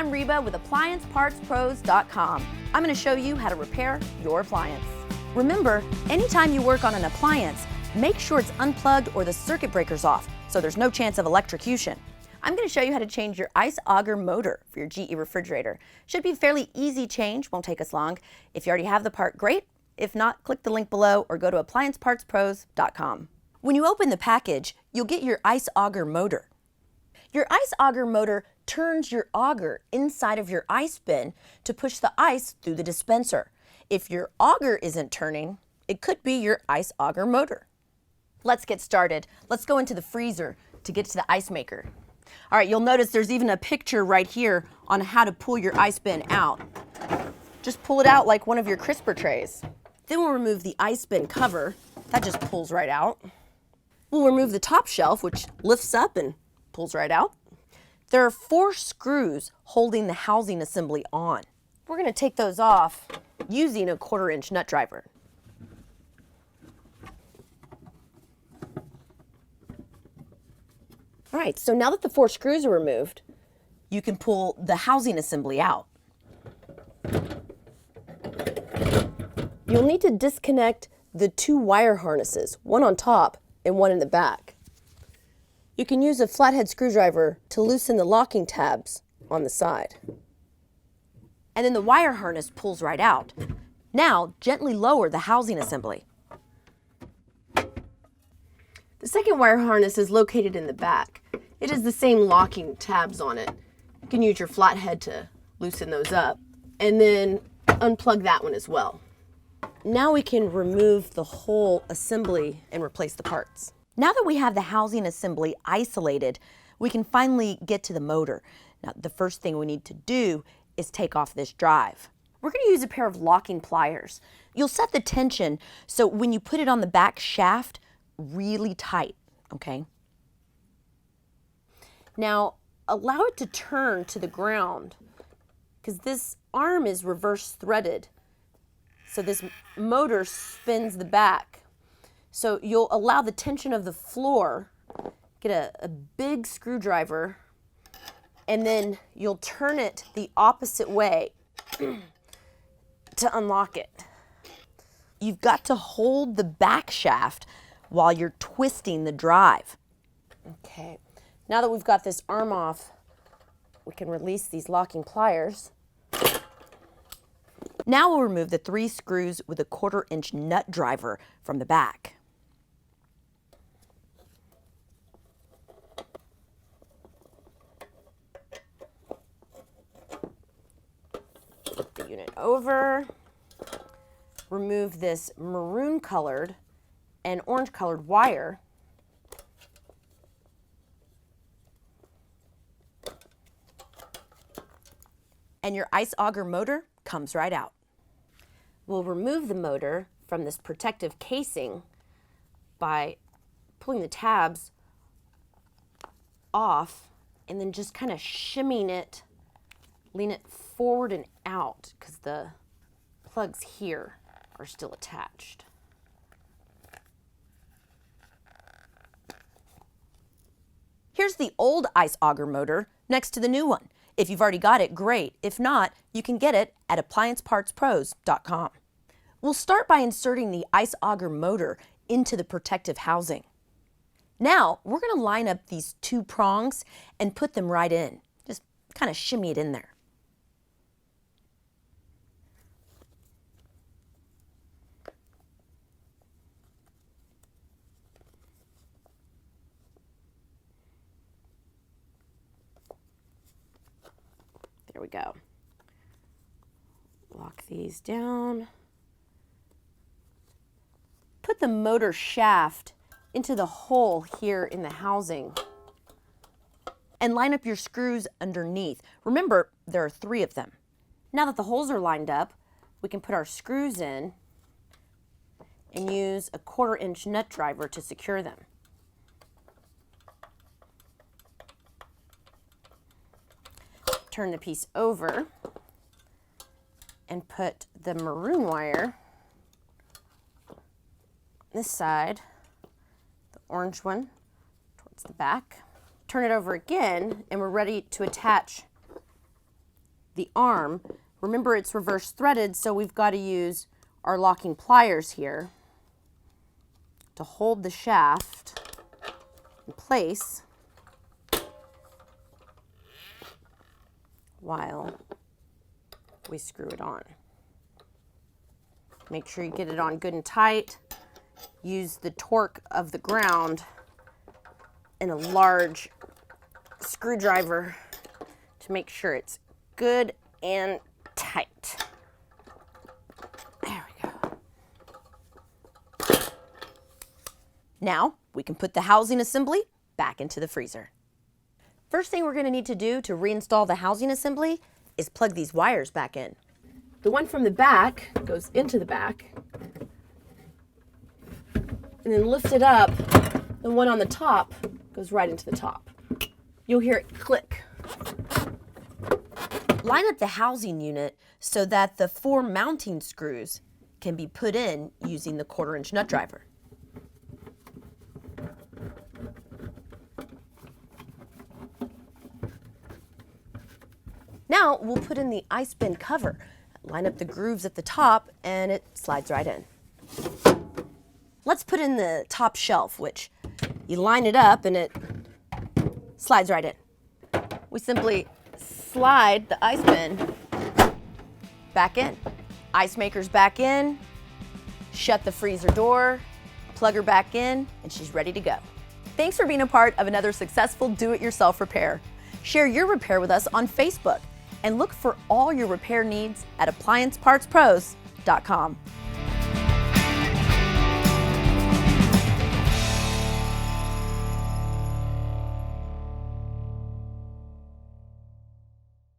I'm Reba with AppliancePartsPros.com. I'm going to show you how to repair your appliance. Remember, anytime you work on an appliance, make sure it's unplugged or the circuit breaker's off so there's no chance of electrocution. I'm going to show you how to change your ice auger motor for your GE refrigerator. Should be a fairly easy change, won't take us long. If you already have the part, great. If not, click the link below or go to AppliancePartsPros.com. When you open the package, you'll get your ice auger motor. Your ice auger motor turns your auger inside of your ice bin to push the ice through the dispenser. If your auger isn't turning, it could be your ice auger motor. Let's get started. Let's go into the freezer to get to the ice maker. All right, you'll notice there's even a picture right here on how to pull your ice bin out. Just pull it out like one of your crisper trays. Then we'll remove the ice bin cover. That just pulls right out. We'll remove the top shelf, which lifts up and pulls right out. There are 4 screws holding the housing assembly on. We're going to take those off using a 1/4-inch nut driver. All right, so now that the 4 screws are removed, you can pull the housing assembly out. You'll need to disconnect the 2 wire harnesses, one on top and one in the back. You can use a flathead screwdriver to loosen the locking tabs on the side. And then the wire harness pulls right out. Now, gently lower the housing assembly. The second wire harness is located in the back. It has the same locking tabs on it. You can use your flathead to loosen those up and then unplug that one as well. Now we can remove the whole assembly and replace the parts. Now that we have the housing assembly isolated, we can finally get to the motor. Now, the first thing we need to do is take off this drive. We're going to use a pair of locking pliers. You'll set the tension so when you put it on the back shaft, really tight, okay? Now, allow it to turn to the ground because this arm is reverse threaded. So this motor spins the back. So you'll allow the tension of the floor, get a big screwdriver, and then you'll turn it the opposite way to unlock it. You've got to hold the back shaft while you're twisting the drive. Okay, now that we've got this arm off, we can release these locking pliers. Now we'll remove the 3 screws with a 1/4-inch nut driver from the back. Flip the unit over. Remove this maroon colored and orange colored wire. And your ice auger motor comes right out. We'll remove the motor from this protective casing by pulling the tabs off and then just kind of shimmying it, lean it forward and out because the plugs here are still attached. Here's the old ice auger motor next to the new one. If you've already got it, great. If not, you can get it at AppliancePartsPros.com. We'll start by inserting the ice auger motor into the protective housing. Now, we're going to line up these 2 prongs and put them right in. Just kind of shimmy it in there. There we go. Lock these down. Put the motor shaft into the hole here in the housing and line up your screws underneath. Remember, there are 3 of them. Now that the holes are lined up, we can put our screws in and use a 1/4-inch nut driver to secure them. Turn the piece over and put the maroon wire this side, the orange one towards the back. Turn it over again and we're ready to attach the arm. Remember, it's reverse threaded, so we've got to use our locking pliers here to hold the shaft in place while we screw it on. Make sure you get it on good and tight. Use the torque of the ground and a large screwdriver to make sure it's good and tight. There we go. Now we can put the housing assembly back into the freezer. First thing we're going to need to do to reinstall the housing assembly is plug these wires back in. The one from the back goes into the back, and then lift it up. The one on the top goes right into the top. You'll hear it click. Line up the housing unit so that the 4 mounting screws can be put in using the 1/4-inch nut driver. Now we'll put in the ice bin cover. Line up the grooves at the top and it slides right in. Let's put in the top shelf, which you line it up and it slides right in. We simply slide the ice bin back in. Ice maker's back in, shut the freezer door, plug her back in, and she's ready to go. Thanks for being a part of another successful do-it-yourself repair. Share your repair with us on Facebook and look for all your repair needs at appliancepartspros.com.